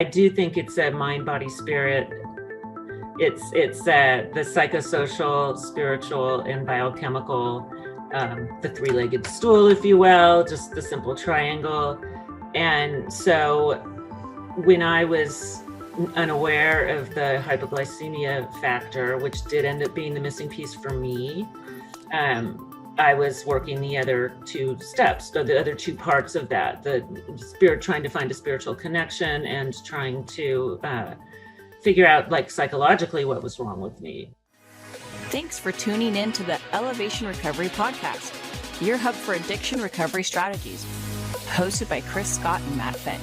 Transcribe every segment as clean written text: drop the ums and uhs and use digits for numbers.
do think it's a mind, body, spirit. It's the psychosocial, spiritual, and biochemical, the three-legged stool, if you will, just the simple triangle. And so when I was unaware of the hypoglycemia factor, which did end up being the missing piece for me, I was working the other two steps, the other two parts of that, the spirit, trying to find a spiritual connection and trying to figure out, like, psychologically what was wrong with me. Thanks for tuning in to the Elevation Recovery Podcast, your hub for addiction recovery strategies, hosted by Chris Scott and Matt Finch.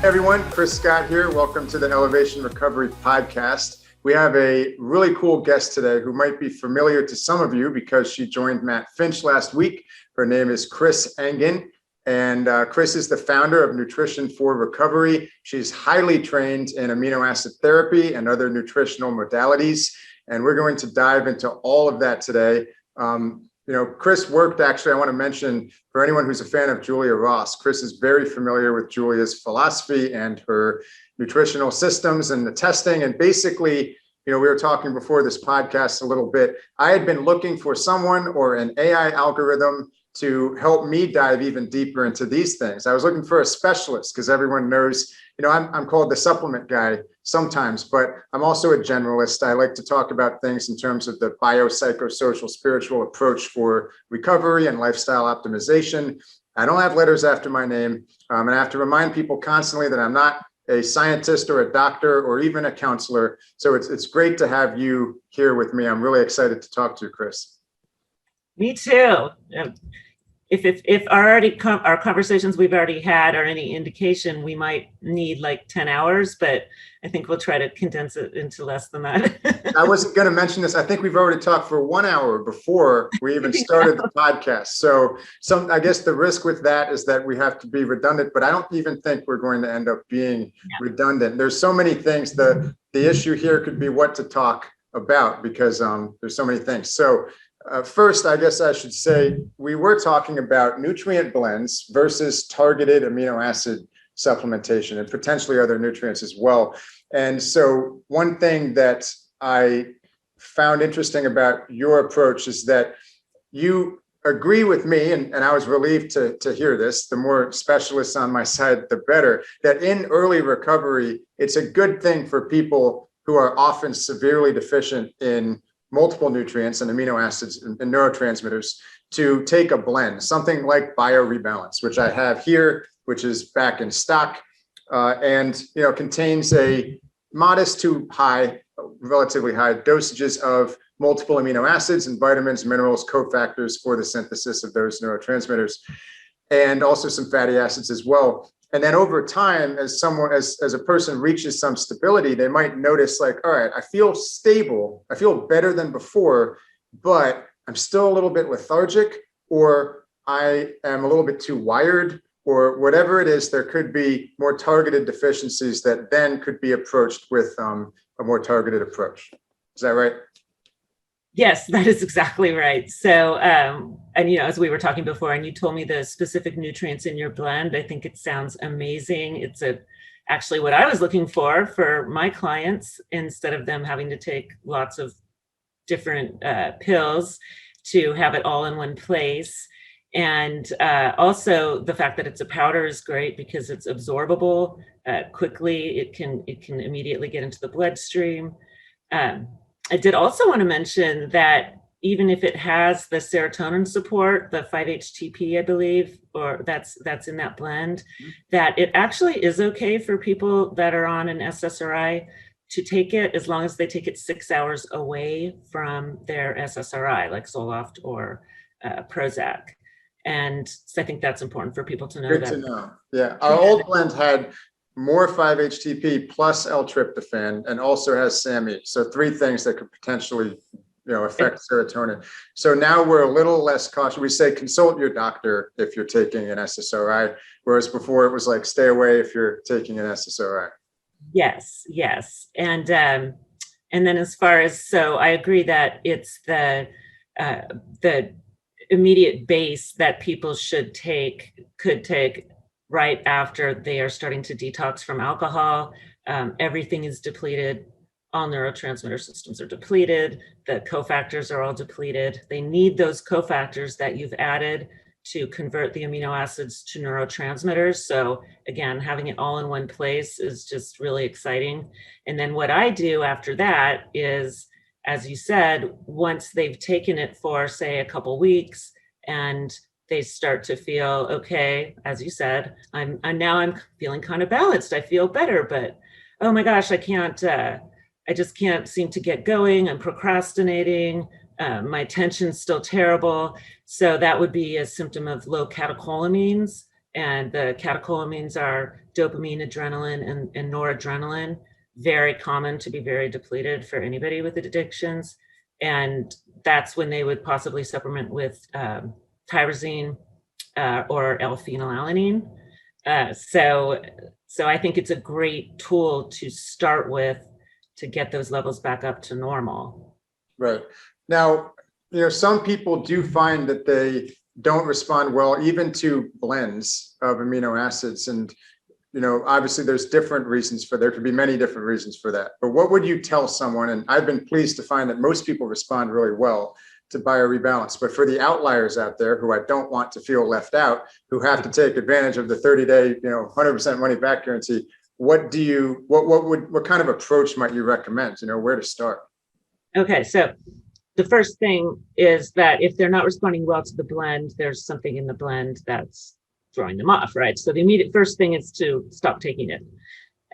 Hey everyone, Chris Scott here. Welcome to the Elevation Recovery Podcast. We have a really cool guest today who might be familiar to some of you because she joined Matt Finch last week. Her name is Chris Engen, and Chris is the founder of Nutrition for Recovery. She's highly trained in amino acid therapy and other nutritional modalities, and we're going to dive into all of that today. Chris worked, actually, I want to mention, for anyone who's a fan of Julia Ross, Chris is very familiar with Julia's philosophy and her nutritional systems and the testing. And basically, we were talking before this podcast a little bit. I had been looking for someone or an AI algorithm to help me dive even deeper into these things. I was looking for a specialist because everyone knows, I'm called the supplement guy sometimes, but I'm also a generalist. I like to talk about things in terms of the biopsychosocial spiritual approach for recovery and lifestyle optimization. I don't have letters after my name, and I have to remind people constantly that I'm not a scientist or a doctor or even a counselor. So it's great to have you here with me. I'm really excited to talk to you, Chris. Me too. If our conversations we've already had are any indication, we might need like 10 hours, but I think we'll try to condense it into less than that. I wasn't going to mention this. I think we've already talked for 1 hour before we even started the podcast. So I guess the risk with that is that we have to be redundant, but I don't even think we're going to end up being redundant. There's so many things. The issue here could be what to talk about because there's so many things. So first, I guess I should say we were talking about nutrient blends versus targeted amino acid supplementation and potentially other nutrients as well. And so one thing that I found interesting about your approach is that you agree with me, and I was relieved to hear this, the more specialists on my side, the better, that in early recovery, it's a good thing for people who are often severely deficient in multiple nutrients and amino acids and neurotransmitters to take a blend, something like BioRebalance, which I have here, which is back in stock, and contains a modest to high, relatively high dosages of multiple amino acids and vitamins, minerals, cofactors for the synthesis of those neurotransmitters, and also some fatty acids as well. And then over time, as a person reaches some stability, they might notice like, all right, I feel stable, I feel better than before, but I'm still a little bit lethargic, or I am a little bit too wired, or whatever it is. There could be more targeted deficiencies that then could be approached with a more targeted approach. Is that right? Yes, that is exactly right. So, as we were talking before, and you told me the specific nutrients in your blend, I think it sounds amazing. It's actually what I was looking for my clients, instead of them having to take lots of different pills, to have it all in one place. And also the fact that it's a powder is great because it's absorbable quickly. It can immediately get into the bloodstream. I did also want to mention that even if it has the serotonin support, the 5-HTP, I believe, or that's in that blend, that it actually is okay for people that are on an SSRI to take it as long as they take it 6 hours away from their SSRI, like Zoloft or Prozac. And so I think that's important for people to know. Good to know. Yeah, our old blend had more 5-HTP plus L-tryptophan and also has SAMe. So 3 things that could potentially, affect serotonin. So now we're a little less cautious. We say consult your doctor if you're taking an SSRI, whereas before it was like stay away if you're taking an SSRI. Yes. And then as far as, so I agree that it's the immediate base that people could take right after they are starting to detox from alcohol. Everything is depleted. All neurotransmitter systems are depleted. The cofactors are all depleted. They need those cofactors that you've added to convert the amino acids to neurotransmitters. So again, having it all in one place is just really exciting. And then what I do after that is, as you said, once they've taken it for, say, a couple weeks and they start to feel okay, as you said, I'm feeling kind of balanced. I feel better, but oh my gosh, I just can't seem to get going. I'm procrastinating. My attention's still terrible. So that would be a symptom of low catecholamines. And the catecholamines are dopamine, adrenaline, and noradrenaline. Very common to be very depleted for anybody with addictions. And that's when they would possibly supplement with tyrosine or L-phenylalanine. So I think it's a great tool to start with to get those levels back up to normal. Right. Now, some people do find that they don't respond well even to blends of amino acids. And, obviously there's different reasons there could be many different reasons for that. But what would you tell someone? And I've been pleased to find that most people respond really well to biorebalance. But for the outliers out there who I don't want to feel left out, who have to take advantage of the 30-day, 100% money back guarantee, what kind of approach might you recommend? Where to start? Okay, so the first thing is that if they're not responding well to the blend, there's something in the blend that's throwing them off, right? So the immediate first thing is to stop taking it.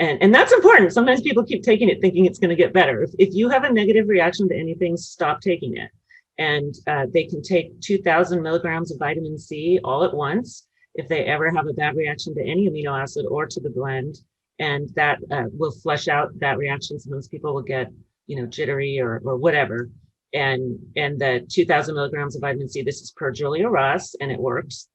And that's important. Sometimes people keep taking it thinking it's going to get better. If you have a negative reaction to anything, stop taking it. And they can take 2,000 milligrams of vitamin C all at once if they ever have a bad reaction to any amino acid or to the blend. And that will flush out that reaction. Sometimes people will get, jittery or whatever. And the 2,000 milligrams of vitamin C, this is per Julia Ross, and it works.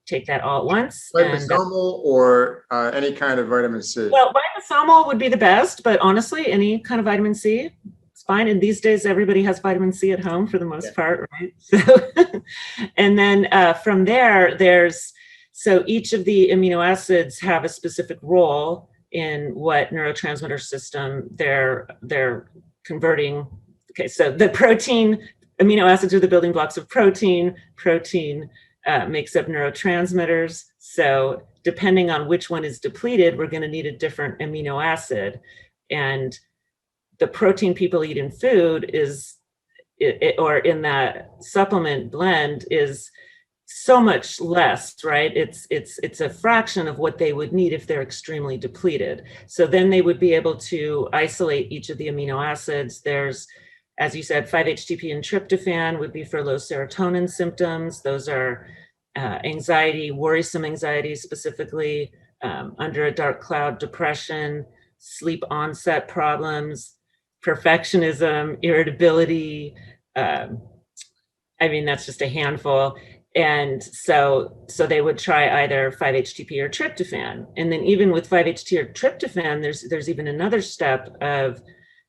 Take that all at once. Liposomal or any kind of vitamin C? Well, liposomal would be the best, but honestly, any kind of vitamin C, it's fine. And these days, everybody has vitamin C at home for the most part, right? So, and then from there, so each of the amino acids have a specific role in what neurotransmitter system they're converting. Okay, so the amino acids are the building blocks of protein. Protein makes up neurotransmitters. So depending on which one is depleted, we're going to need a different amino acid. And the protein people eat in food or in that supplement blend is so much less, right? It's a fraction of what they would need if they're extremely depleted. So then they would be able to isolate each of the amino acids. There's, as you said, 5-HTP and tryptophan would be for low serotonin symptoms. Those are anxiety, worrisome anxiety specifically, under a dark cloud depression, sleep onset problems, perfectionism, irritability. That's just a handful. And so they would try either 5-HTP or tryptophan. And then even with 5-HT or tryptophan, there's even another step of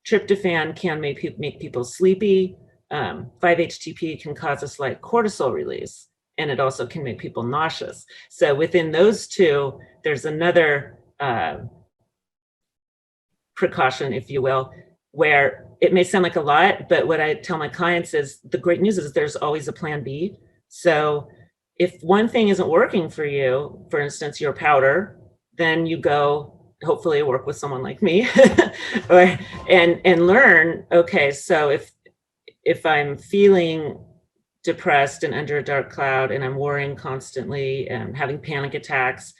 tryptophan can make people sleepy. 5-HTP can cause a slight cortisol release, and it also can make people nauseous. So within those two, there's another precaution, if you will, where it may sound like a lot, but what I tell my clients is the great news is there's always a plan B. So if one thing isn't working for you, for instance, your powder, then you go hopefully work with someone like me and learn, okay, so if I'm feeling depressed and under a dark cloud and I'm worrying constantly and having panic attacks,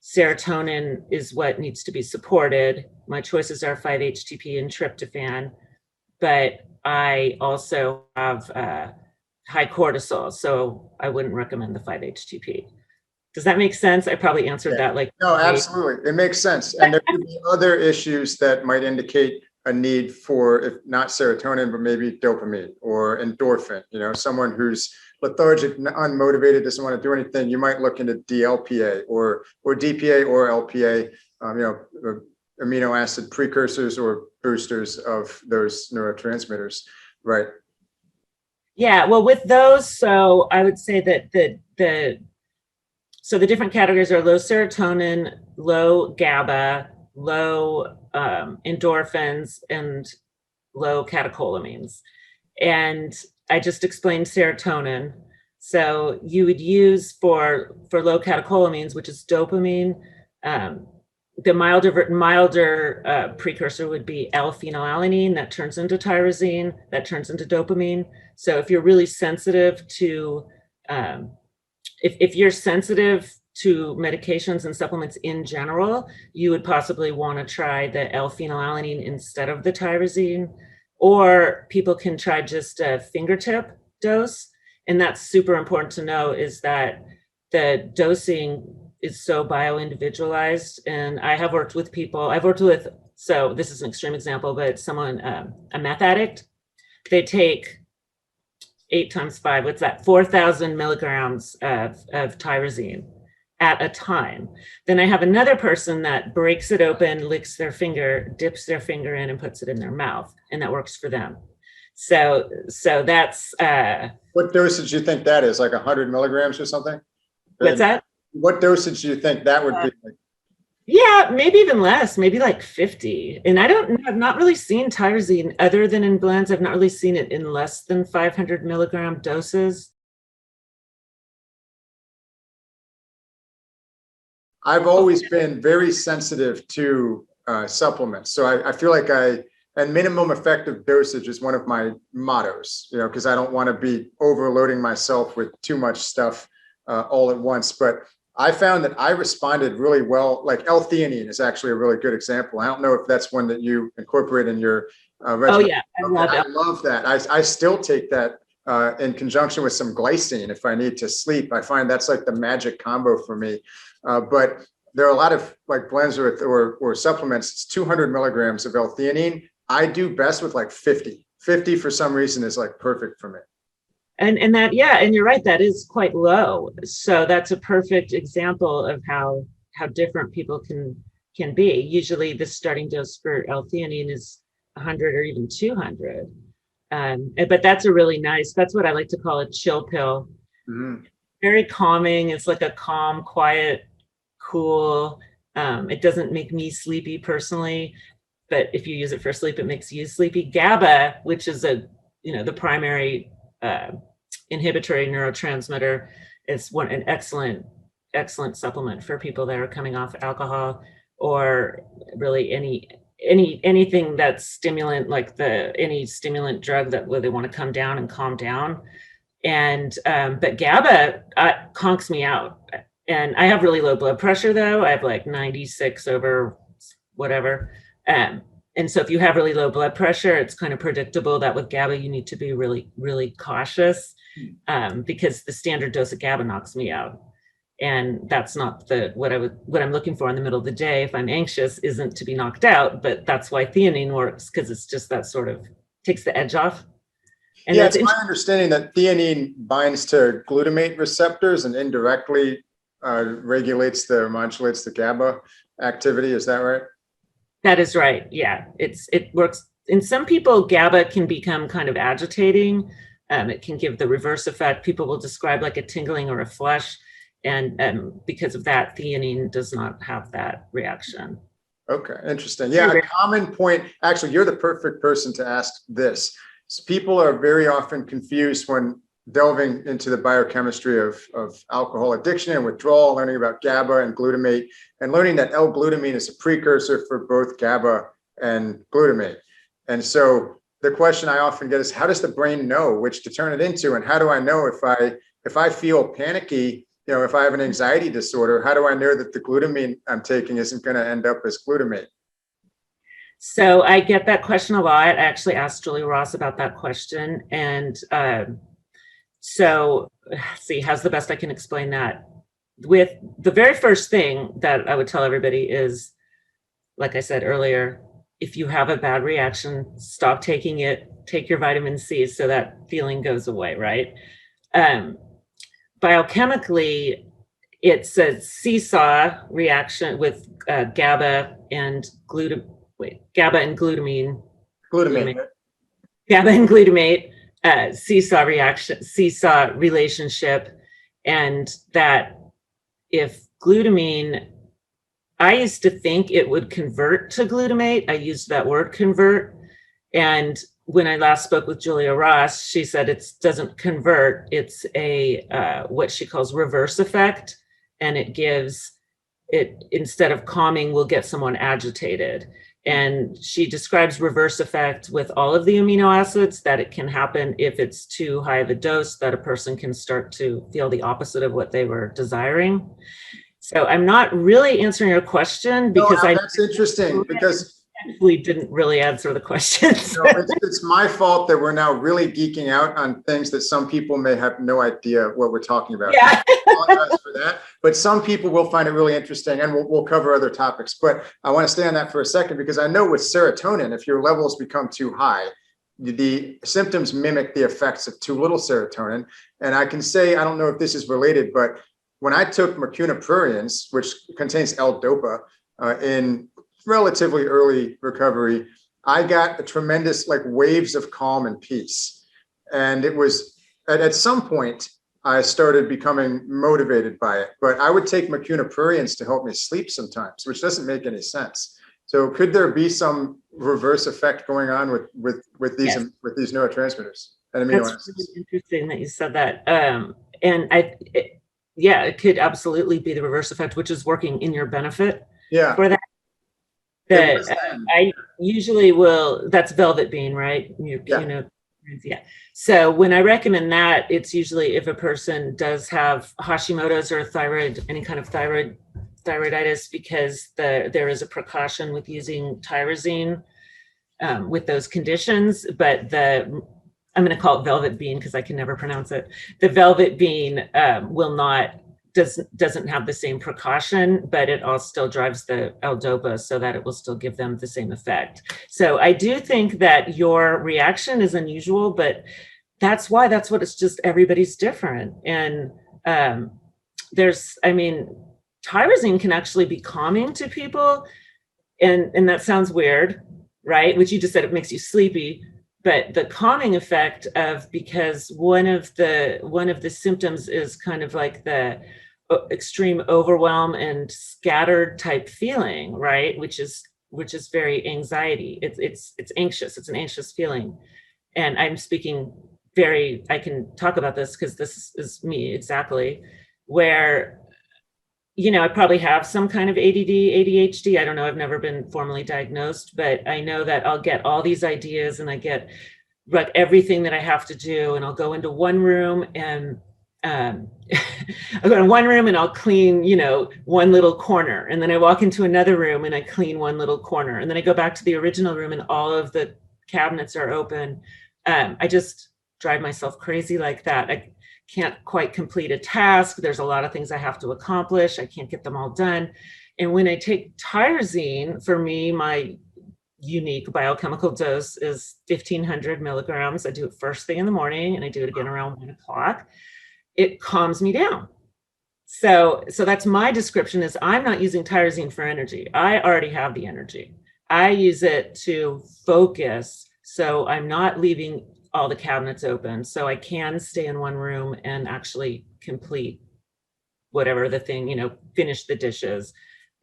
serotonin is what needs to be supported. My choices are 5-HTP and tryptophan, but I also have high cortisol, so I wouldn't recommend the 5-HTP. Does that make sense? I probably answered that like. No, absolutely. It makes sense. And there could be other issues that might indicate a need for, if not serotonin, but maybe dopamine or endorphin. Someone who's lethargic, unmotivated, doesn't want to do anything. You might look into DLPA or DPA or LPA, amino acid precursors or boosters of those neurotransmitters, right? Yeah, well, with those, so I would say that the So the different categories are low serotonin, low GABA, low endorphins, and low catecholamines. And I just explained serotonin. So you would use for low catecholamines, which is dopamine. The milder precursor would be L-phenylalanine that turns into tyrosine, that turns into dopamine. So if you're really sensitive to, if you're sensitive to medications and supplements in general, you would possibly want to try the L-phenylalanine instead of the tyrosine, or people can try just a fingertip dose. And that's super important to know, is that the dosing is so bio-individualized. And I have worked with people, so this is an extreme example, but someone, a meth addict, they take 8 times 5, what's that? 4,000 milligrams of tyrosine at a time. Then I have another person that breaks it open, licks their finger, dips their finger in and puts it in their mouth, and that works for them. So that's what dosage do you think that is? Like 100 milligrams or something? What's that? What dosage do you think that would be? Yeah, maybe even less, maybe like 50. And I've not really seen tyrosine other than in blends. I've not really seen it in less than 500 milligram doses. I've always been very sensitive to supplements. So I feel like and minimum effective dosage is one of my mottos, because I don't want to be overloading myself with too much stuff all at once. But I found that I responded really well. Like L-theanine is actually a really good example. I don't know if that's one that you incorporate in your regimen. Oh yeah, I love that. I still take that in conjunction with some glycine if I need to sleep. I find that's like the magic combo for me. But there are a lot of like blends or supplements. It's 200 milligrams of L-theanine. I do best with like 50. 50 for some reason is like perfect for me. And that, yeah, and you're right, that is quite low. So that's a perfect example of how different people can be. Usually the starting dose for L-theanine is 100 or even 200. But that's a really nice, that's what I like to call a chill pill. Mm-hmm. Very calming. It's like a calm, quiet, cool. It doesn't make me sleepy personally, but if you use it for sleep, it makes you sleepy. GABA, which is the primary inhibitory neurotransmitter, is an excellent supplement for people that are coming off alcohol, or really anything that's stimulant, like any stimulant drug that where they want to come down and calm down. And but GABA conks me out, and I have really low blood pressure though. I have like 96 over whatever. And so if you have really low blood pressure, it's kind of predictable that with GABA, you need to be really, really cautious, because the standard dose of GABA knocks me out. And that's not what I'm looking for in the middle of the day. If I'm anxious, isn't to be knocked out, but that's why theanine works, because it's just that sort of takes the edge off. And yeah, it's my understanding that theanine binds to glutamate receptors and indirectly modulates the GABA activity. Is that right? That is right. Yeah, it works. In some people, GABA can become kind of agitating. It can give the reverse effect. People will describe like a tingling or a flush. And because of that, theanine does not have that reaction. Okay, interesting. Yeah, a common point. Actually, you're the perfect person to ask this. So people are very often confused when delving into the biochemistry of alcohol addiction and withdrawal, learning about GABA and glutamate, and learning that L-glutamine is a precursor for both GABA and glutamate. And so the question I often get is, how does the brain know which to turn it into? And how do I know if I feel panicky, if I have an anxiety disorder, how do I know that the glutamine I'm taking isn't going to end up as glutamate? So I get that question a lot. I actually asked Julie Ross about that question. And so see, how's the best I can explain that? With the very first thing that I would tell everybody is, like I said earlier, if you have a bad reaction, stop taking it, take your vitamin C so that feeling goes away, right? Biochemically, it's a seesaw reaction with GABA and glutamine. GABA and glutamate, seesaw relationship, and that if glutamine, I used to think it would convert to glutamate. I used that word convert. And when I last spoke with Julia Ross, she said it doesn't convert. It's a what she calls reverse effect. And it gives it, instead of calming, will get someone agitated. And she describes reverse effect with all of the amino acids, that it can happen if it's too high of a dose, that a person can start to feel the opposite of what they were desiring. So I'm not really answering your question because that's interesting because we didn't really answer the question. No, it's my fault that we're now really geeking out on things that some people may have no idea what we're talking about. Yeah. I apologize for that, but some people will find it really interesting, and we'll cover other topics. But I want to stay on that for a second because I know with serotonin, if your levels become too high, the symptoms mimic the effects of too little serotonin. And I can say, I don't know if this is related, but when I took Mucuna pruriens, which contains L-DOPA, in relatively early recovery, I got a tremendous waves of calm and peace. And it was at some point I started becoming motivated by it, but I would take Mucuna pruriens to help me sleep sometimes, which doesn't make any sense. So could there be some reverse effect going on with these Yes. with these neurotransmitters and amino That's acids? really interesting that you said that. And yeah, it could absolutely be the reverse effect, which is working in your benefit for that. I usually will, that's velvet bean, right? Yeah. So when I recommend that, it's usually if a person does have Hashimoto's or thyroid, any kind of thyroiditis, because there is a precaution with using tyrosine with those conditions. But I'm going to call it velvet bean because I can never pronounce it. The velvet bean doesn't have the same precaution, but it all still drives the L-DOPA so that it will still give them the same effect. So I do think that your reaction is unusual, but that's what it's just, everybody's different. And tyrosine can actually be calming to people. And that sounds weird, right? Which you just said, it makes you sleepy. But the calming effect because one of the symptoms is kind of like the extreme overwhelm and scattered type feeling, right? Which is very anxiety. It's anxious. It's an anxious feeling. And I'm speaking I can talk about this because this is me exactly, where I probably have some kind of ADD, ADHD. I don't know. I've never been formally diagnosed, but I know that I'll get all these ideas and I get everything that I have to do. And I'll go into one room and I'll clean, one little corner. And then I walk into another room and I clean one little corner. And then I go back to the original room and all of the cabinets are open. I just drive myself crazy like that. I can't quite complete a task. There's a lot of things I have to accomplish. I can't get them all done. And when I take tyrosine, for me, my unique biochemical dose is 1,500 milligrams. I do it first thing in the morning and I do it again around 1 o'clock. It calms me down. So that's my description, is I'm not using tyrosine for energy. I already have the energy. I use it to focus. So I'm not leaving all the cabinets open, so I can stay in one room and actually complete whatever the thing, finish the dishes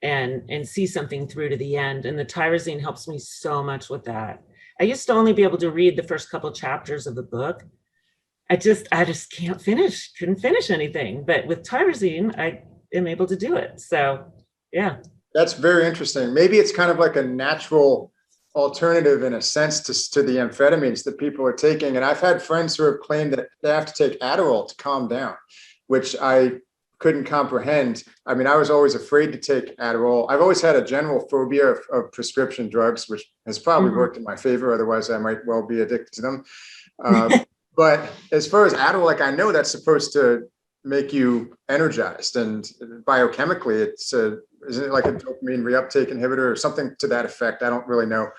and see something through to the end. And the tyrosine helps me so much with that. I used to only be able to read the first couple chapters of the book. I just couldn't finish anything. But with tyrosine, I am able to do it. So yeah. That's very interesting. Maybe it's kind of like a natural alternative in a sense to the amphetamines that people are taking. And I've had friends who have claimed that they have to take Adderall to calm down, which I couldn't comprehend. I mean, I was always afraid to take Adderall. I've always had a general phobia of prescription drugs, which has probably worked in my favor. Otherwise, I might well be addicted to them. But as far as Adderall, I know that's supposed to make you energized, and biochemically, isn't it like a dopamine reuptake inhibitor or something to that effect? I don't really know,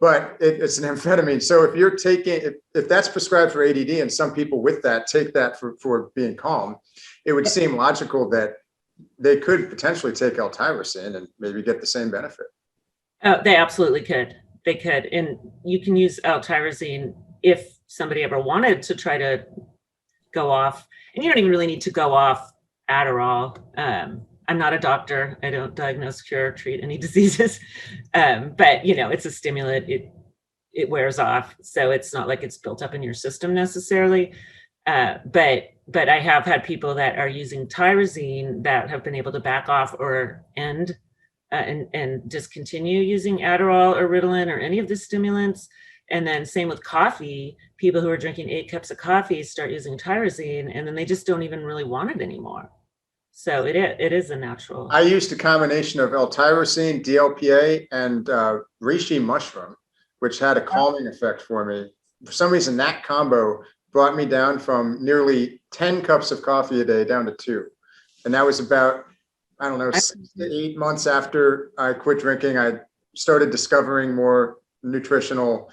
but it's an amphetamine. So if you're taking, if that's prescribed for ADD, and some people with that take that for being calm, it would seem logical that they could potentially take L-tyrosine and maybe get the same benefit. Oh, they absolutely could. They could, and you can use L-tyrosine if somebody ever wanted to try to go off. And you don't even really need to go off Adderall. I'm not a doctor. I don't diagnose, cure, treat any diseases. But it's a stimulant. It wears off. So it's not like it's built up in your system necessarily. But I have had people that are using tyrosine that have been able to back off or end and discontinue using Adderall or Ritalin or any of the stimulants. And then same with coffee, people who are drinking 8 cups of coffee start using tyrosine, and then they just don't even really want it anymore. So it is a natural. I used a combination of L-tyrosine, DLPA, and reishi mushroom, which had a calming effect for me. For some reason, that combo brought me down from nearly 10 cups of coffee a day down to 2. And that was about, I don't know, 6 to 8 months after I quit drinking. I started discovering more nutritional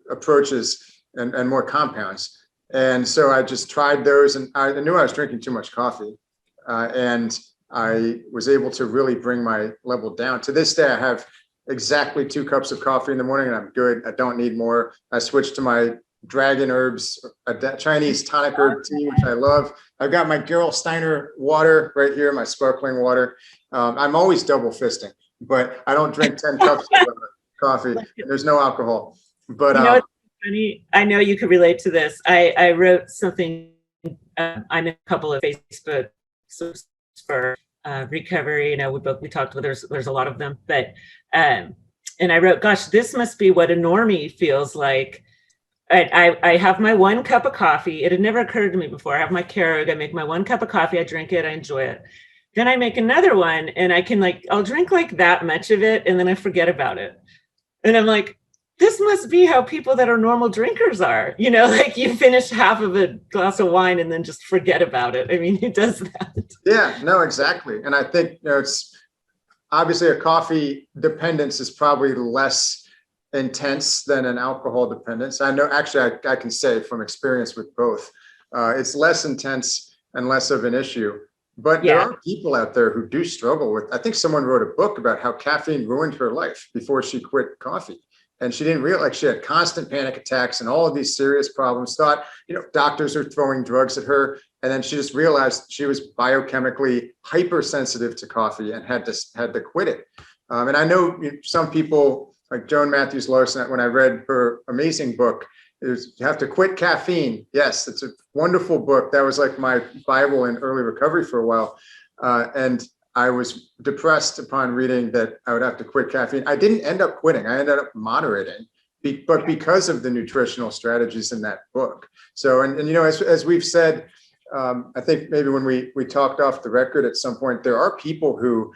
approaches and more compounds. And so I just tried those, and I knew I was drinking too much coffee. And I was able to really bring my level down. To this day, I have exactly 2 cups of coffee in the morning, and I'm good. I don't need more. I switched to my dragon herbs, a Chinese tonic herb tea, which I love. I've got my Gerolsteiner water right here, my sparkling water. I'm always double fisting, but I don't drink 10 cups of coffee. There's no alcohol. But it's funny. I know you could relate to this. I wrote something. I'm in a couple of Facebook groups for recovery. We talked with, there's a lot of them, but and I wrote, gosh, this must be what a normie feels like. I have my 1 cup of coffee. It had never occurred to me before. I have my Keurig. I make my 1 cup of coffee. I drink it. I enjoy it. Then I make another one, and I'll drink like that much of it, and then I forget about it. And I'm like, this must be how people that are normal drinkers are. Like you finish half of a glass of wine and then just forget about it. I mean, who does that? Yeah, no, exactly. And I think it's obviously a coffee dependence is probably less intense than an alcohol dependence. I know, actually, I can say from experience with both, it's less intense and less of an issue. But there are people out there who do struggle with. I think someone wrote a book about how caffeine ruined her life before she quit coffee. And she didn't realize, she had constant panic attacks and all of these serious problems, thought, doctors are throwing drugs at her. And then she just realized she was biochemically hypersensitive to coffee and had to quit it. And I know some people like Joan Matthews Larson, when I read her amazing book, you have to quit caffeine. Yes, it's a wonderful book. That was like my Bible in early recovery for a while. And I was depressed upon reading that I would have to quit caffeine. I didn't end up quitting. I ended up moderating, but because of the nutritional strategies in that book. So, and as we've said, I think maybe when we talked off the record at some point, there are people who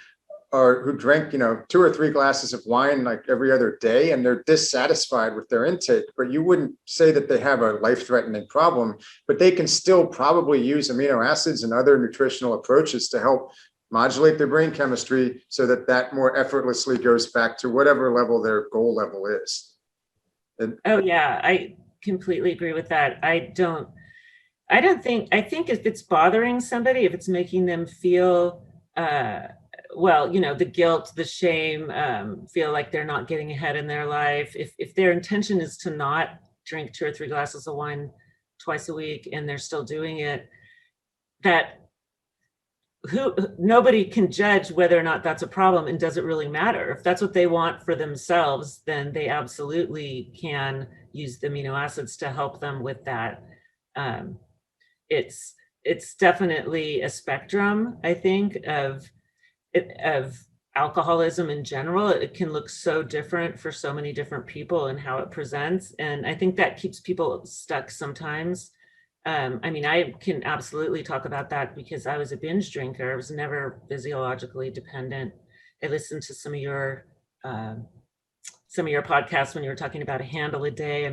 drink, 2 or 3 glasses of wine like every other day, and they're dissatisfied with their intake. But you wouldn't say that they have a life-threatening problem, but they can still probably use amino acids and other nutritional approaches to help modulate their brain chemistry so that more effortlessly goes back to whatever level their goal level is. I completely agree with that. I think if it's bothering somebody, if it's making them feel, the guilt, the shame, feel like they're not getting ahead in their life. If their intention is to not drink 2 or 3 glasses of wine twice a week and they're still doing it, nobody can judge whether or not that's a problem, and does it really matter? If that's what they want for themselves, then they absolutely can use the amino acids to help them with that. It's definitely a spectrum, I think, of alcoholism in general. It can look so different for so many different people and how it presents. And I think that keeps people stuck sometimes. I can absolutely talk about that because I was a binge drinker. I was never physiologically dependent. I listened to some of your podcasts when you were talking about a handle a day.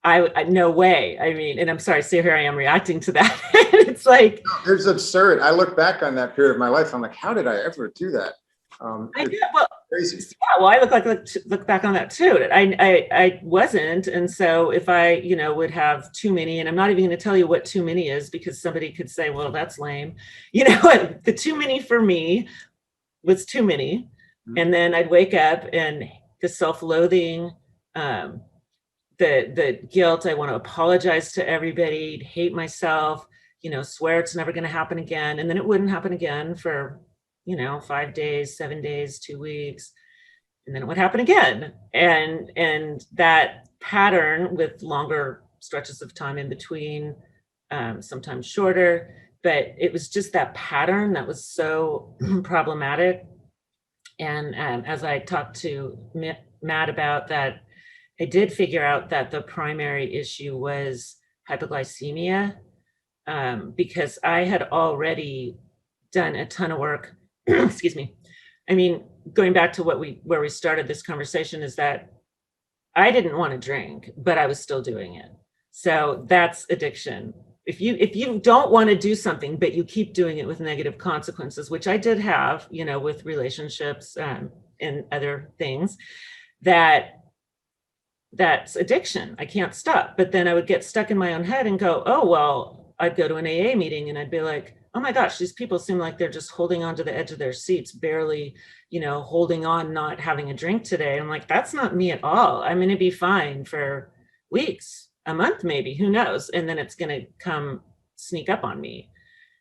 I no way. And I'm sorry, so here I am reacting to that. It's like, it's absurd. I look back on that period of my life. I'm like, how did I ever do that? I did. Well, crazy. Yeah, well, I look back on that too. I wasn't. And so if I, would have too many, and I'm not even going to tell you what too many is, because somebody could say, well, that's lame. The too many for me was too many. Mm-hmm. And then I'd wake up and the self-loathing, the guilt, I want to apologize to everybody, hate myself. swear it's never going to happen again. And then it wouldn't happen again for, 5 days, 7 days, 2 weeks. And then it would happen again. And that pattern with longer stretches of time in between, sometimes shorter, but it was just that pattern that was so problematic. And as I talked to Matt about that, I did figure out that the primary issue was hypoglycemia, because I had already done a ton of work. Excuse me. I mean, going back to where we started this conversation, is that I didn't want to drink, but I was still doing it. So that's addiction. If you don't want to do something, but you keep doing it with negative consequences, which I did have, with relationships and other things, that's addiction. I can't stop. But then I would get stuck in my own head and go, oh, well, I'd go to an AA meeting and I'd be like, oh my gosh, these people seem like they're just holding on to the edge of their seats, barely, holding on, not having a drink today. I'm like, that's not me at all. I'm going to be fine for weeks, a month, maybe, who knows? And then it's going to come sneak up on me.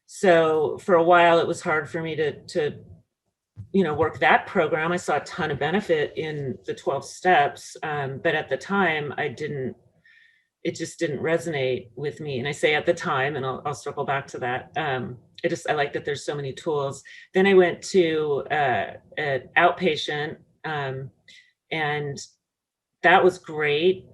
So for a while, it was hard for me to work that program. I saw a ton of benefit in the 12 steps. But at the time it just didn't resonate with me. And I say at the time, and I'll circle back to that. I like that there's so many tools. Then I went to an outpatient, and that was great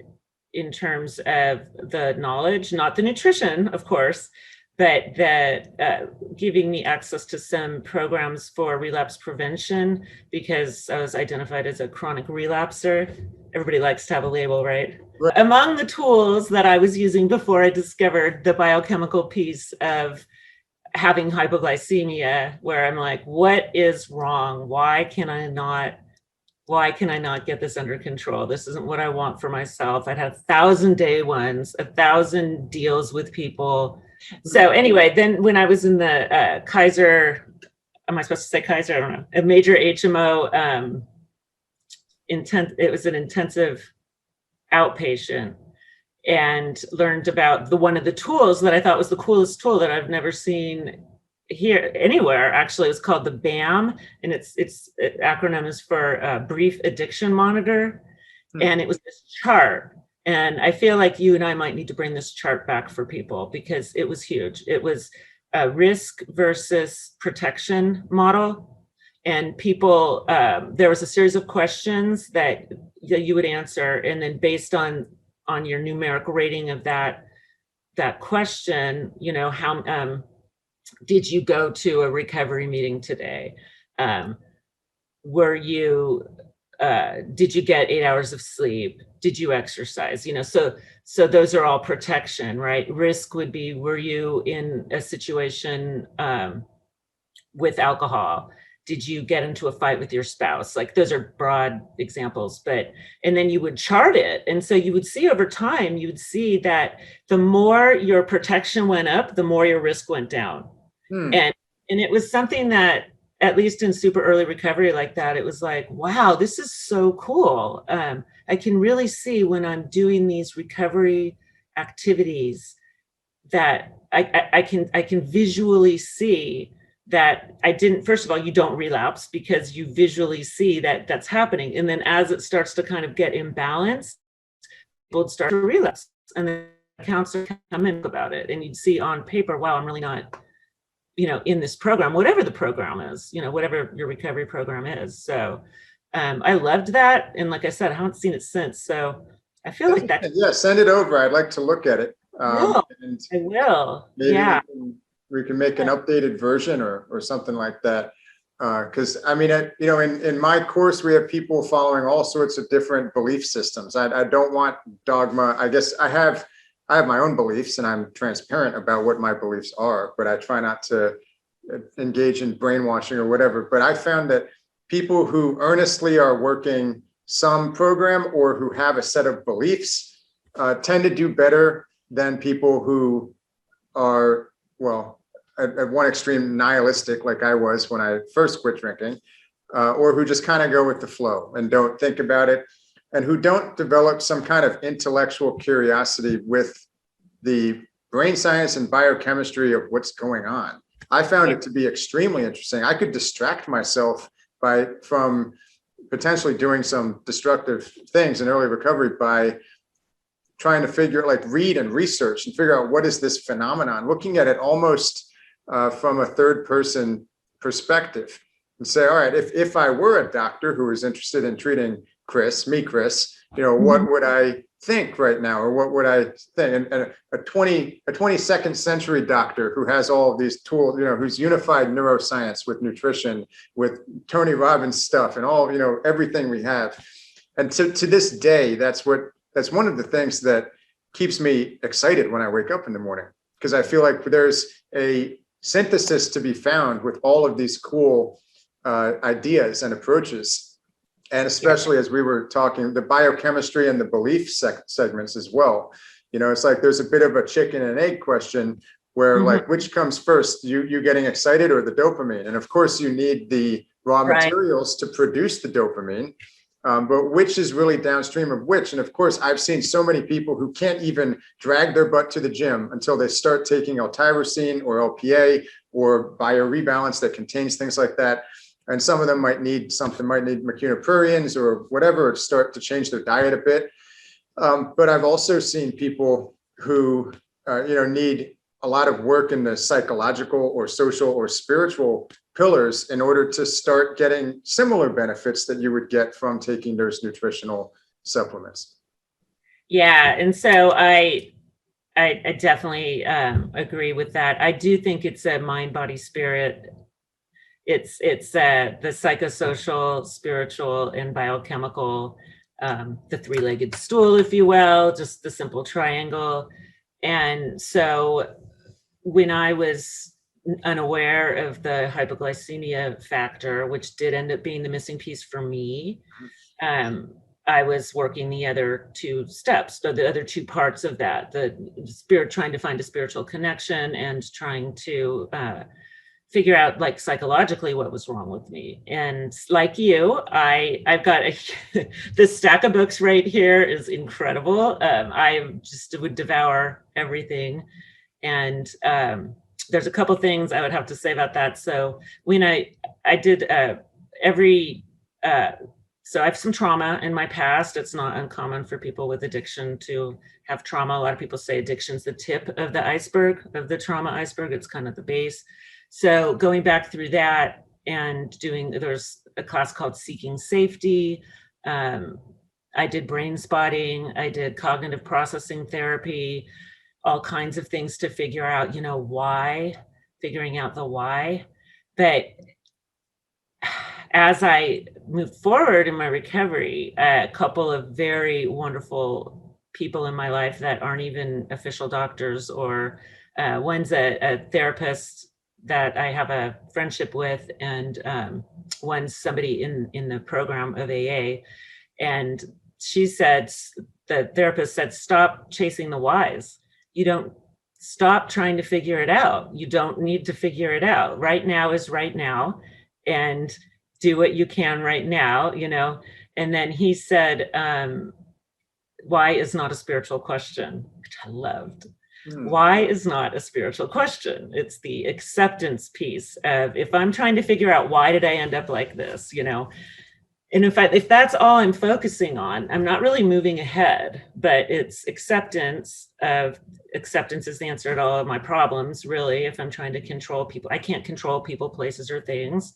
in terms of the knowledge, not the nutrition, of course, but that giving me access to some programs for relapse prevention, because I was identified as a chronic relapser. Everybody likes to have a label, right? Right. Among the tools that I was using before I discovered the biochemical piece of having hypoglycemia, where I'm like, what is wrong? Why can I not get this under control? This isn't what I want for myself. I'd had 1,000 day ones, 1,000 deals with people. So anyway, then when I was in the Kaiser, am I supposed to say Kaiser? I don't know. A major HMO, it was an intensive outpatient, and learned about one of the tools that I thought was the coolest tool that I've never seen here anywhere. Actually, it's called the BAM, and its acronym is for Brief Addiction Monitor. And it was this chart. And I feel like you and I might need to bring this chart back for people, because it was huge. It was a risk versus protection model. And people, there was a series of questions that you would answer. And then based on your numeric rating of that question, how did you go to a recovery meeting today? Did you get 8 hours of sleep? Did you exercise? So those are all protection, right? Risk would be, were you in a situation with alcohol? Did you get into a fight with your spouse? Like, those are broad examples, and then you would chart it. And so you would see over time, you would see that the more your protection went up, the more your risk went down. And it was something that, at least in super early recovery like that, it was like, wow, this is so cool. I can really see when I'm doing these recovery activities that I can visually see that I didn't, first of all, you don't relapse because you visually see that that's happening. And then as it starts to kind of get imbalanced, people would start to relapse, and the counselor come in about it. And you'd see on paper, wow, I'm really not, in this program, whatever the program is, whatever your recovery program is. So I loved that. And like I said, I haven't seen it since. So I feel like that. Yeah, send it over. I'd like to look at it. I will. Maybe Yeah. We can make an updated version or something like that. Because I mean, in my course, we have people following all sorts of different belief systems. I don't want dogma. I guess I have my own beliefs, and I'm transparent about what my beliefs are, but I try not to engage in brainwashing or whatever. But I found that people who earnestly are working some program or who have a set of beliefs tend to do better than people who are, well, at one extreme, nihilistic, like I was when I first quit drinking, or who just kind of go with the flow and don't think about it, and who don't develop some kind of intellectual curiosity with the brain science and biochemistry of what's going on. I found it to be extremely interesting. I could distract myself from potentially doing some destructive things in early recovery by trying to read and research and figure out what is this phenomenon, looking at it almost from a third person perspective, and say, all right, if I were a doctor who was interested in treating Chris, what would I think right now, or what would I think? And a 22nd century doctor who has all of these tools, who's unified neuroscience with nutrition, with Tony Robbins stuff, and all, everything we have. And to this day, that's one of the things that keeps me excited when I wake up in the morning, because I feel like there's a synthesis to be found with all of these cool ideas and approaches. And especially as we were talking, the biochemistry and the belief segments as well. It's like there's a bit of a chicken and egg question where like, which comes first, you getting excited or the dopamine? And of course you need the raw materials to produce the dopamine, but which is really downstream of which? And of course, I've seen so many people who can't even drag their butt to the gym until they start taking L-tyrosine or LPA or biorebalance that contains things like that. And some of them might need macunopurines or whatever to start to change their diet a bit. But I've also seen people who, need a lot of work in the psychological or social or spiritual pillars in order to start getting similar benefits that you would get from taking those nutritional supplements. Yeah. And so I definitely agree with that. I do think it's a mind, body, spirit. It's the psychosocial, spiritual, and biochemical, the three-legged stool, if you will, just the simple triangle. And so when I was unaware of the hypoglycemia factor, which did end up being the missing piece for me, I was working the other two steps, so the other two parts of that, the spirit, trying to find a spiritual connection and trying to figure out like psychologically what was wrong with me. And like you, I've got this stack of books right here is incredible. I just would devour everything. And there's a couple things I would have to say about that. So when I did so I have some trauma in my past. It's not uncommon for people with addiction to have trauma. A lot of people say addiction's the tip of the iceberg, of the trauma iceberg. It's kind of the base. So going back through that and there's a class called Seeking Safety. I did brain spotting. I did cognitive processing therapy, all kinds of things to figure out, figuring out the why. But as I moved forward in my recovery, a couple of very wonderful people in my life that aren't even official doctors, or one's a therapist that I have a friendship with, and one's somebody in the program of AA. And she said, the therapist said, stop chasing the whys. You don't stop trying to figure it out. You don't need to figure it out. Right now is right now, and do what you can right now, And then he said, why is not a spiritual question, which I loved. Why is not a spiritual question? It's the acceptance piece of, if I'm trying to figure out why did I end up like this, And in fact, if that's all I'm focusing on, I'm not really moving ahead, but it's acceptance is the answer to all of my problems, really. If I'm trying to control people, I can't control people, places, or things.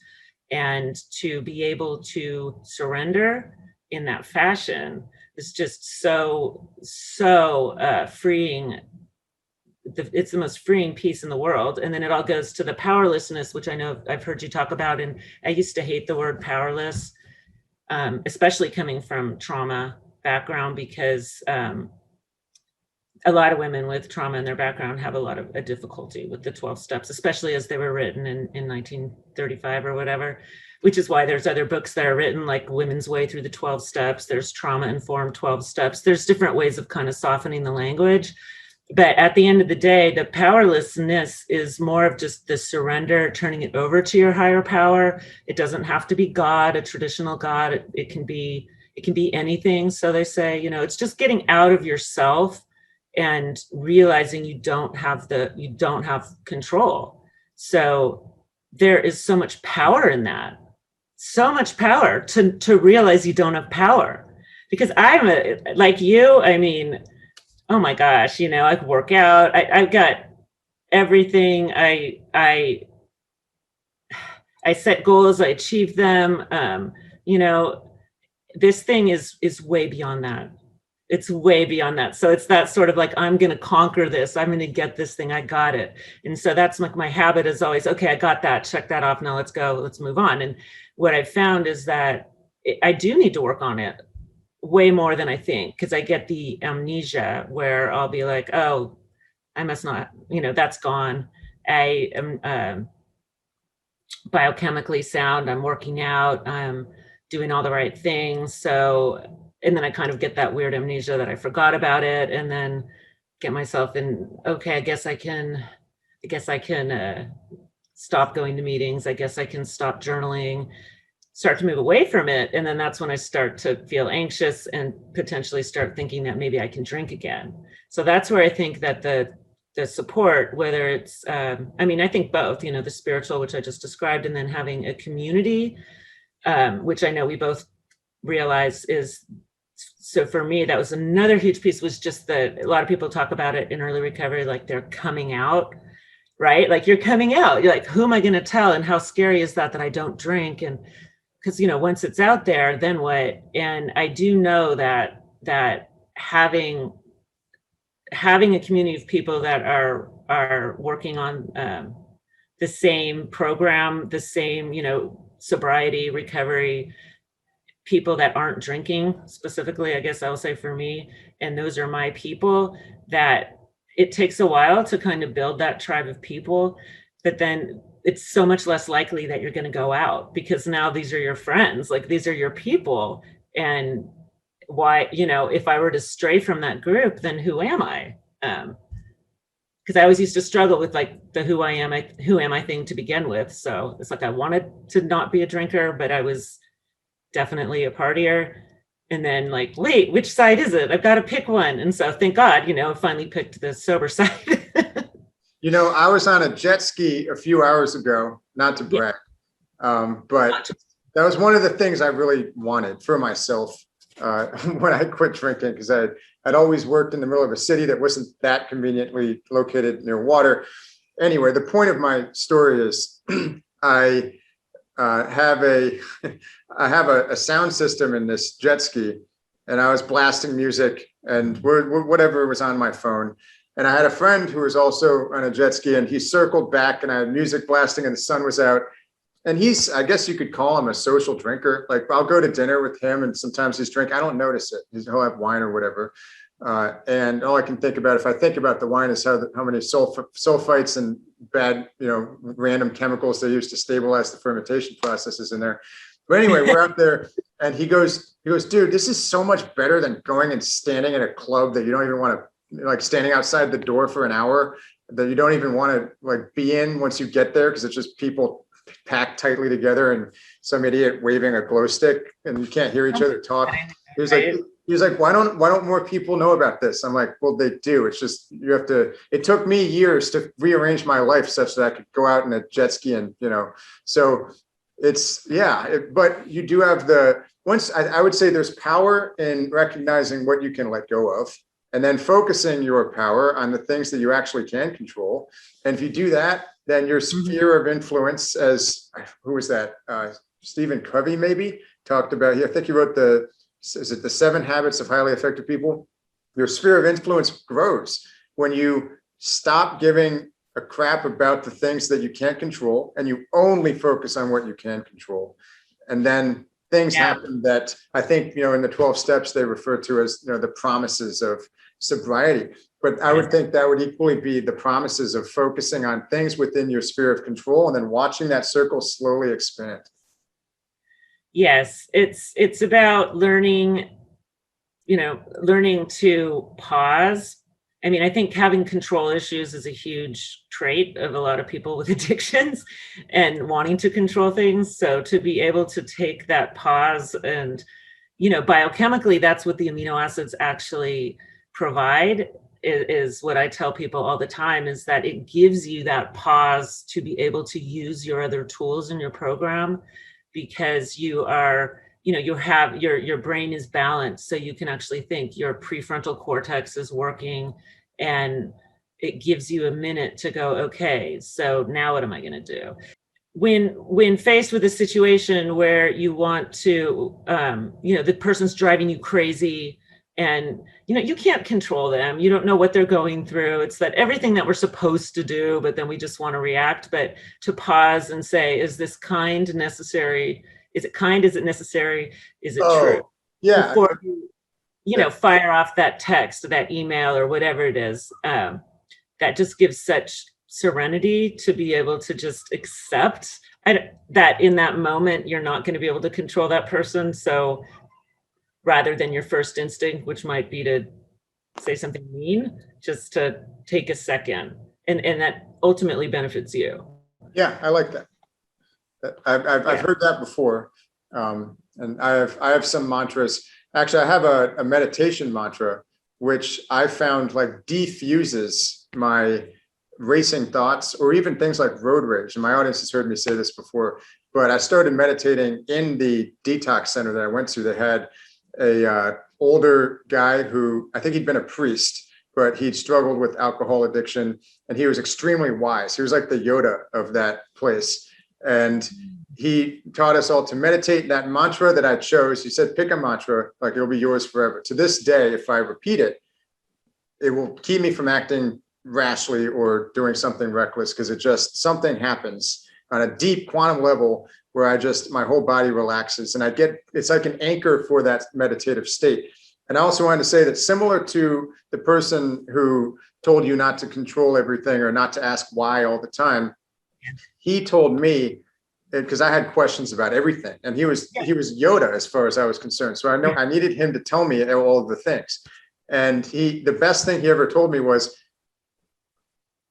And to be able to surrender in that fashion is just so freeing. It's the most freeing piece in the world. And then it all goes to the powerlessness, which I know I've heard you talk about. And I used to hate the word powerless, especially coming from trauma background, because a lot of women with trauma in their background have a lot of difficulty with the 12 steps, especially as they were written in 1935 or whatever, which is why there's other books that are written like Women's Way Through the 12 Steps. There's trauma-informed 12 steps. There's different ways of kind of softening the language. But at the end of the day, the powerlessness is more of just the surrender, turning it over to your higher power. It doesn't have to be God, a traditional God. It can be anything. So they say, it's just getting out of yourself and realizing you don't have control. So there is so much power in that, so much power to realize you don't have power. Because I'm like you, I mean, oh my gosh, I work out, I've got everything. I set goals, I achieve them. This thing is way beyond that. It's way beyond that. So it's that sort of like, I'm going to conquer this. I'm going to get this thing. I got it. And so that's like my habit is always, okay, I got that. Check that off. Now let's go. Let's move on. And what I've found is that I do need to work on it way more than I think, because I get the amnesia where I'll be like, oh, I must not, that's gone. I am biochemically sound. I'm working out. I'm doing all the right things. So, and then I kind of get that weird amnesia that I forgot about it, and then get myself in, okay, I guess I can stop going to meetings. I guess I can stop journaling, start to move away from it. And then that's when I start to feel anxious and potentially start thinking that maybe I can drink again. So that's where I think that the support, whether it's, I think both, the spiritual, which I just described, and then having a community, which I know we both realize is, so for me, that was another huge piece, was just that a lot of people talk about it in early recovery, like they're coming out, right? Like you're coming out, you're like, who am I going to tell? And how scary is that I don't drink? And because, once it's out there, then what? And I do know that having a community of people that are working on the same program, the same, sobriety, recovery, people that aren't drinking specifically, I guess I'll say for me, and those are my people, that it takes a while to kind of build that tribe of people, but then it's so much less likely that you're going to go out, because now these are your friends, like these are your people. And why, if I were to stray from that group, then who am I? Because I always used to struggle with like the who am I thing to begin with. So it's like I wanted to not be a drinker, but I was definitely a partier. And then like, wait, which side is it? I've got to pick one. And so thank God, I finally picked the sober side. I was on a jet ski a few hours ago, not to brag, but that was one of the things I really wanted for myself when I quit drinking, because I'd always worked in the middle of a city that wasn't that conveniently located near water. Anyway, the point of my story is I have a sound system in this jet ski, and I was blasting music and whatever was on my phone. And I had a friend who was also on a jet ski, and he circled back, and I had music blasting and the sun was out. And I guess you could call him a social drinker. Like I'll go to dinner with him and sometimes he's drinking. I don't notice it. He'll have wine or whatever. And all I can think about, if I think about the wine, is how many sulfites and bad, random chemicals they use to stabilize the fermentation processes in there. But anyway, we're out there, and he goes, dude, this is so much better than going and standing at a club that you don't even want to, like standing outside the door for an hour that you don't even want to like be in once you get there, because it's just people packed tightly together and some idiot waving a glow stick and you can't hear each other talk. He was like, why don't more people know about this? I'm like, well, they do. It's just, it took me years to rearrange my life such that I could go out in a jet ski and, so it's, but you do have I would say there's power in recognizing what you can let go of, and then focusing your power on the things that you actually can control. And if you do that, then your sphere of influence, as who was that? Stephen Covey maybe talked about. I think he wrote the 7 Habits of Highly Effective People. Your sphere of influence grows when you stop giving a crap about the things that you can't control, and you only focus on what you can control. And then things happen that I think, in the 12 steps they refer to as, the promises of sobriety. But I would think that would equally be the promises of focusing on things within your sphere of control and then watching that circle slowly expand. Yes, it's about learning to pause. I mean, I think having control issues is a huge trait of a lot of people with addictions and wanting to control things. So to be able to take that pause and, biochemically, that's what the amino acids actually provide. is what I tell people all the time, is that it gives you that pause to be able to use your other tools in your program, because you are, you have your brain is balanced, so you can actually think. Your prefrontal cortex is working, and it gives you a minute to go, okay, so now what am I going to do? When faced with a situation where you want to, the person's driving you crazy, and you can't control them, you don't know what they're going through. It's that everything that we're supposed to do, but then we just want to react. But to pause and say, is this kind necessary? Is it kind? Is it necessary? Is it true? Yeah. Before you fire off that text, that email, or whatever it is, that just gives such serenity to be able to just accept that in that moment you're not going to be able to control that person. So rather than your first instinct, which might be to say something mean, just to take a second, and that ultimately benefits you. Yeah, I like that. I've heard that before, and I have some mantras. Actually, I have a meditation mantra which I found like defuses my racing thoughts, or even things like road rage. And my audience has heard me say this before, but I started meditating in the detox center that I went to. They had a older guy who, I think he'd been a priest, but he'd struggled with alcohol addiction, and he was extremely wise. He was like the Yoda of that place. And he taught us all to meditate. That mantra that I chose, he said, pick a mantra, like it'll be yours forever. To this day, if I repeat it, it will keep me from acting rashly or doing something reckless, because it just, something happens on a deep quantum level where my whole body relaxes, and it's like an anchor for that meditative state. And I also wanted to say that, similar to the person who told you not to control everything or not to ask why all the time, he told me, because I had questions about everything, and he was Yoda as far as I was concerned. So I needed him to tell me all of the things. And the best thing he ever told me was,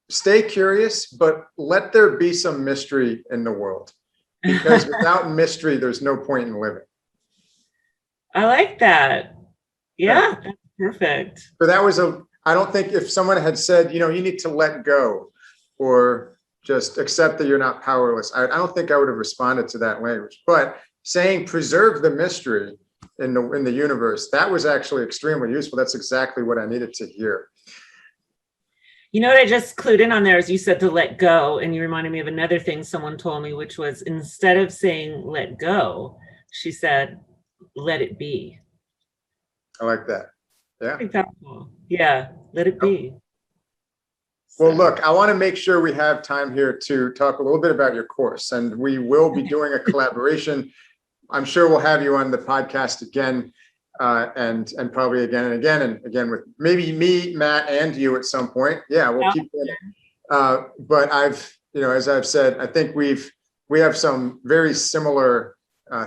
stay curious, but let there be some mystery in the world, because without mystery, there's no point in living. I like that. Yeah, that's perfect. So that was I don't think if someone had said, you need to let go, or just accept that you're not powerless, I don't think I would have responded to that language. But saying preserve the mystery in the universe, that was actually extremely useful. That's exactly what I needed to hear. You know what I just clued in on there is you said to let go, and you reminded me of another thing someone told me, which was, instead of saying let go, she said, let it be. I like that. Yeah. Powerful. Yeah, let it be. Well, look, I want to make sure we have time here to talk a little bit about your course, and we will be doing a collaboration. I'm sure we'll have you on the podcast again, and probably again and again, and again with maybe me, Matt, and you at some point. Yeah, we'll keep doing it. But as I've said, I think we have some very similar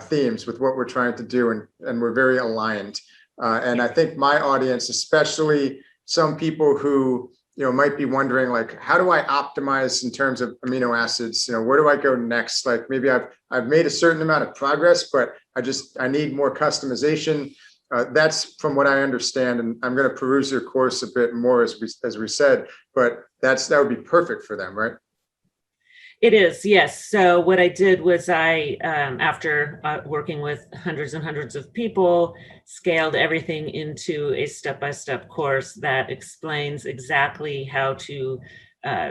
themes with what we're trying to do, and we're very aligned. And I think my audience, especially some people who might be wondering, like, how do I optimize in terms of amino acids? Where do I go next? Like, maybe I've made a certain amount of progress, but I need more customization. That's from what I understand, and I'm going to peruse your course a bit more as we said. But that would be perfect for them, right? It is, yes. So what I did was after working with hundreds and hundreds of people, scaled everything into a step-by-step course that explains exactly how to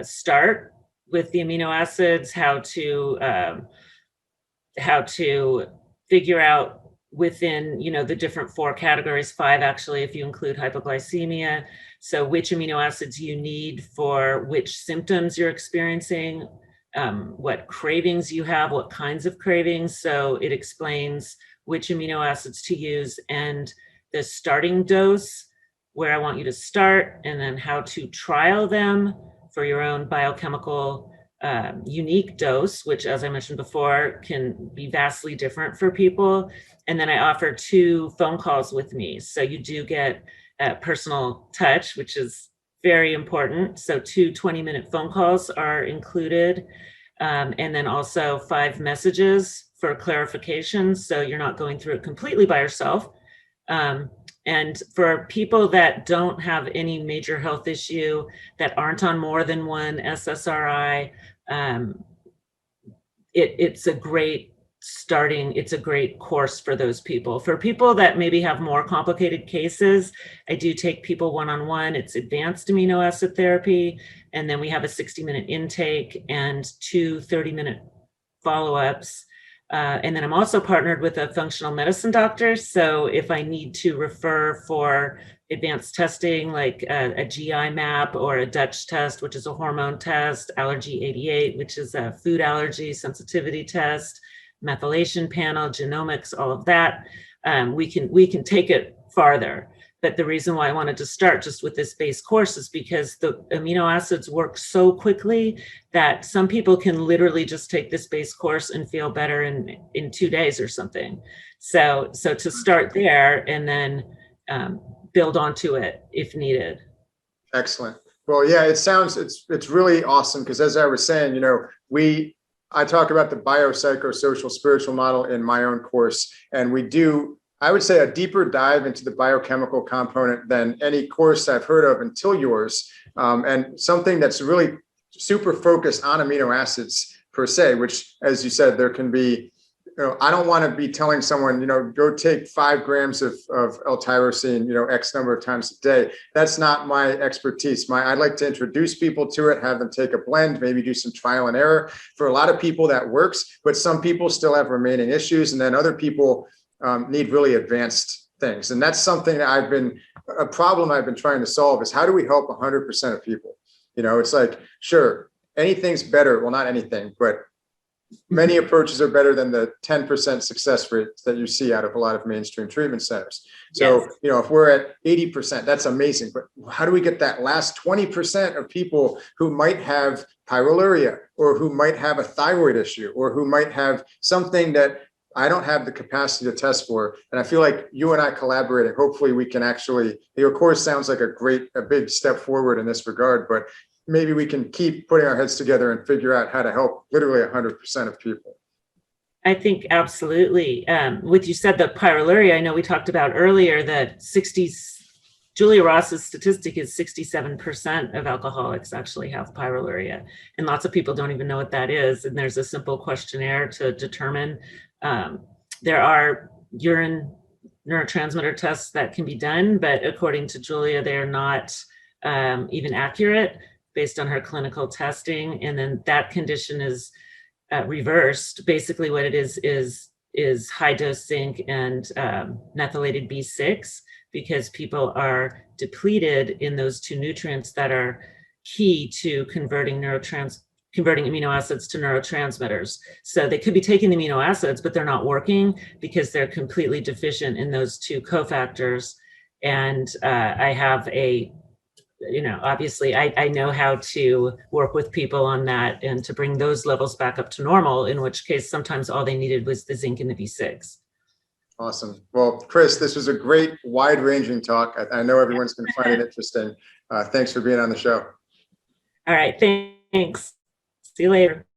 start with the amino acids, how to figure out within, the different 4 categories, 5 actually, if you include hypoglycemia. So which amino acids you need for which symptoms you're experiencing, what cravings you have, what kinds of cravings. So it explains which amino acids to use, and the starting dose, where I want you to start, and then how to trial them for your own biochemical unique dose, which, as I mentioned before, can be vastly different for people. And then I offer 2 phone calls with me. So you do get personal touch, which is very important. So 2 20-minute phone calls are included. And then also 5 messages for clarification. So you're not going through it completely by yourself. And And for people that don't have any major health issue, that aren't on more than one SSRI, it's a great it's a great course for those people. For people that maybe have more complicated cases, I do take people one-on-one. It's advanced amino acid therapy. And then we have a 60-minute intake and 2 30-minute follow-ups. And then I'm also partnered with a functional medicine doctor. So if I need to refer for advanced testing, like a GI map or a Dutch test, which is a hormone test, Allergy 88, which is a food allergy sensitivity test, methylation panel, genomics, all of that, we can take it farther. But the reason why I wanted to start just with this base course is because the amino acids work so quickly that some people can literally just take this base course and feel better in 2 days or something. So to start there and then build onto it if needed. Excellent. Well, yeah, it's really awesome because as I was saying, I talk about the biopsychosocial spiritual model in my own course, and we do, I would say, a deeper dive into the biochemical component than any course I've heard of until yours, and something that's really super focused on amino acids per se, which, as you said, there can be, I don't want to be telling someone, go take 5 grams of L-tyrosine, X number of times a day. That's not my expertise. I'd like to introduce people to it, have them take a blend, maybe do some trial and error. For a lot of people that works, but some people still have remaining issues. And then other people need really advanced things. And that's something that a problem I've been trying to solve is how do we help 100% of people? It's like, sure, anything's better. Well, not anything, but many approaches are better than the 10% success rates that you see out of a lot of mainstream treatment centers. So, yes, if we're at 80%, that's amazing. But how do we get that last 20% of people who might have pyroluria or who might have a thyroid issue or who might have something that I don't have the capacity to test for? And I feel like you and I collaborating, hopefully we can actually, your course sounds like a big step forward in this regard, but maybe we can keep putting our heads together and figure out how to help literally 100% of people. I think absolutely. What you said, the pyroluria, I know we talked about earlier that Julia Ross's statistic is 67% of alcoholics actually have pyroluria. And lots of people don't even know what that is. And there's a simple questionnaire to determine. There are urine neurotransmitter tests that can be done, but according to Julia, they're not even accurate based on her clinical testing. And then that condition is reversed. Basically what it is high dose zinc and methylated B6, because people are depleted in those 2 nutrients that are key to converting amino acids to neurotransmitters. So they could be taking amino acids, but they're not working because they're completely deficient in those 2 cofactors. And I have obviously I know how to work with people on that and to bring those levels back up to normal, in which case sometimes all they needed was the zinc and the B6. Awesome. Well, Chris, this was a great wide-ranging talk. I know everyone's going to find it interesting. Thanks for being on the show. All right. Thanks. See you later.